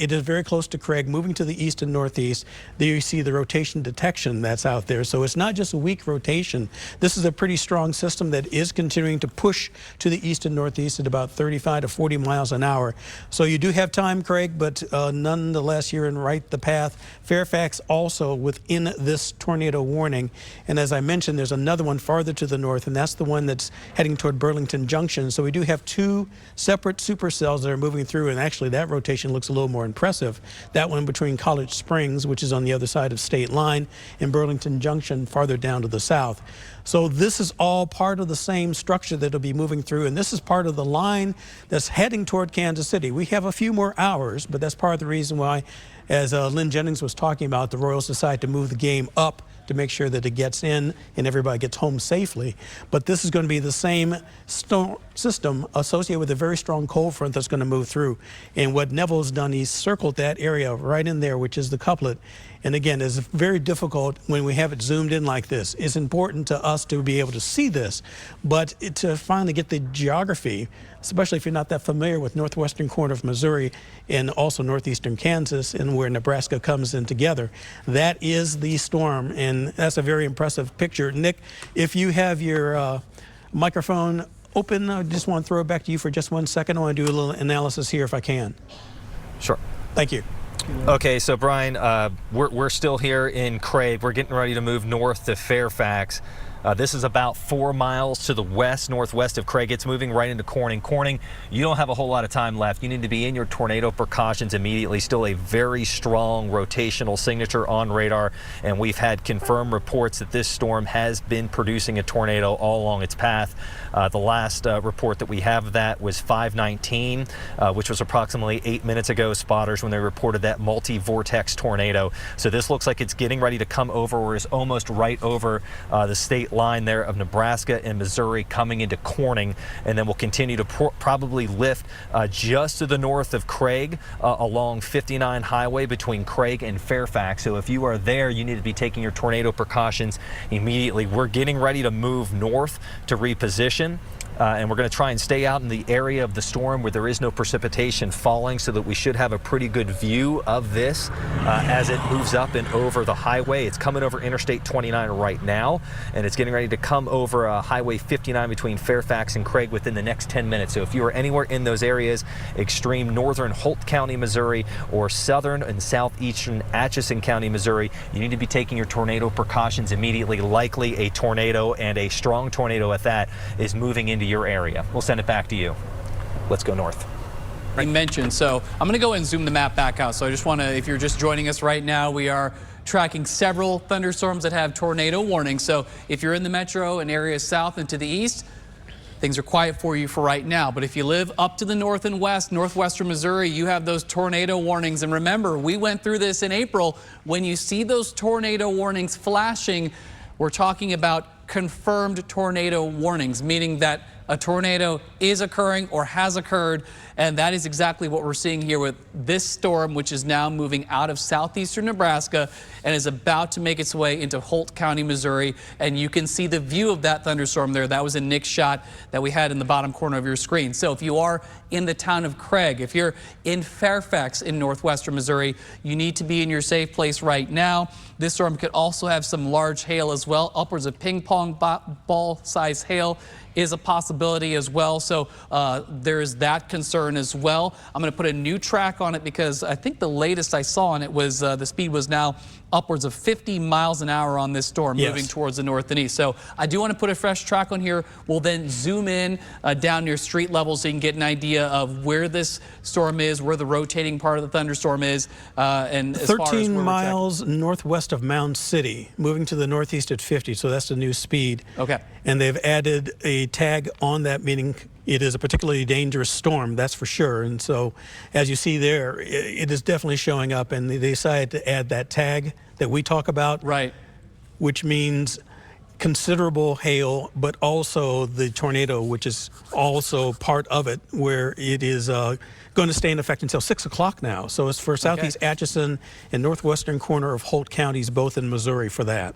it is very close to Craig, moving to the east and northeast. There you see the rotation detection that's out there. So it's not just a weak rotation. This is a pretty strong system that is continuing to push to the east and northeast at about 35 to 40 miles an hour. So you do have time, Craig, but nonetheless, you're in right the path. Fairfax also within this tornado warning. And as I mentioned, there's another one farther to the north, and that's the one that's heading toward Burlington Junction. So we do have two separate supercells that are moving through, and actually that rotation looks a little more impressive. That one between College Springs, which is on the other side of State Line, and Burlington Junction farther down to the south. So this is all part of the same structure that will be moving through, and this is part of the line that's heading toward Kansas City. We have a few more hours, but that's part of the reason why, as Lynn Jennings was talking about, the Royals decide to move the game up to make sure that it gets in and everybody gets home safely. But this is going to be the same storm system associated with a very strong cold front that's going to move through. And what Neville's done, he's circled that area right in there, which is the couplet. And again, it's very difficult when we have it zoomed in like this. It's important to us to be able to see this, but to finally get the geography, especially if you're not that familiar with northwestern corner of Missouri and also northeastern Kansas and where Nebraska comes in together, that is the storm, and that's a very impressive picture. Nick, if you have your microphone open, I just want to throw it back to you for just 1 second. I want to do a little analysis here if I can. Sure. Thank you. Okay, so Brian, we're still here in Craig. We're getting ready to move north to Fairfax. This is about 4 miles to the northwest of Craig. It's moving right into Corning. Corning, you don't have a whole lot of time left. You need to be in your tornado precautions immediately. Still a very strong rotational signature on radar, and we've had confirmed reports that this storm has been producing a tornado all along its path. The last report that we have of that was 5:19, which was approximately 8 minutes ago, spotters, when they reported that multi-vortex tornado. So this looks like it's getting ready to come over, or is almost right over the state line there of Nebraska and Missouri, coming into Corning, and then we'll continue to probably lift just to the north of Craig along 59 highway between Craig and Fairfax. So if you are there, you need to be taking your tornado precautions immediately. We're getting ready to move north to reposition. And we're going to try and stay out in the area of the storm where there is no precipitation falling, so that we should have a pretty good view of this as it moves up and over the highway. It's coming over Interstate 29 right now, and it's getting ready to come over Highway 59 between Fairfax and Craig within the next 10 minutes. So if you are anywhere in those areas, extreme northern Holt County, Missouri, or southern and southeastern Atchison County, Missouri, you need to be taking your tornado precautions immediately. Likely a tornado, and a strong tornado at that, is moving into your area. We'll send it back to you. Let's go north. You mentioned, so I'm going to go and zoom the map back out. So I just want to, if you're just joining us right now, we are tracking several thunderstorms that have tornado warnings. So if you're in the metro and areas south and to the east, things are quiet for you for right now. But if you live up to the north and west, northwestern Missouri, you have those tornado warnings. And remember, we went through this in April. When you see those tornado warnings flashing, we're talking about confirmed tornado warnings, meaning that a tornado is occurring or has occurred, and that is exactly what we're seeing here with this storm, which is now moving out of southeastern Nebraska and is about to make its way into Holt County, Missouri. And you can see the view of that thunderstorm there. That was a Nick shot that we had in the bottom corner of your screen. So if you are in the town of Craig, if you're in Fairfax in northwestern Missouri, you need to be in your safe place right now. This storm could also have some large hail as well. Upwards of ping pong ball size hail is a possibility as well. So there is that concern as well. I'm going to put a new track on it because I think the latest I saw on it was the speed was now upwards of 50 miles an hour on this storm, moving towards the north and east. So I do want to put a fresh track on here. We'll then zoom in down near street level so you can get an idea of where this storm is, where the rotating part of the thunderstorm is, and as 13 miles northwest of Mound City, moving to the northeast at 50, so that's the new speed. Okay. And they've added a tag on that, meaning it is a particularly dangerous storm, that's for sure. And so, as you see there, it is definitely showing up, and they decided to add that tag that we talk about, right, which means considerable hail, but also the tornado, which is also part of it, where it is going to stay in effect until 6 o'clock now. So it's for southeast Atchison and northwestern corner of Holt counties, both in Missouri, for that.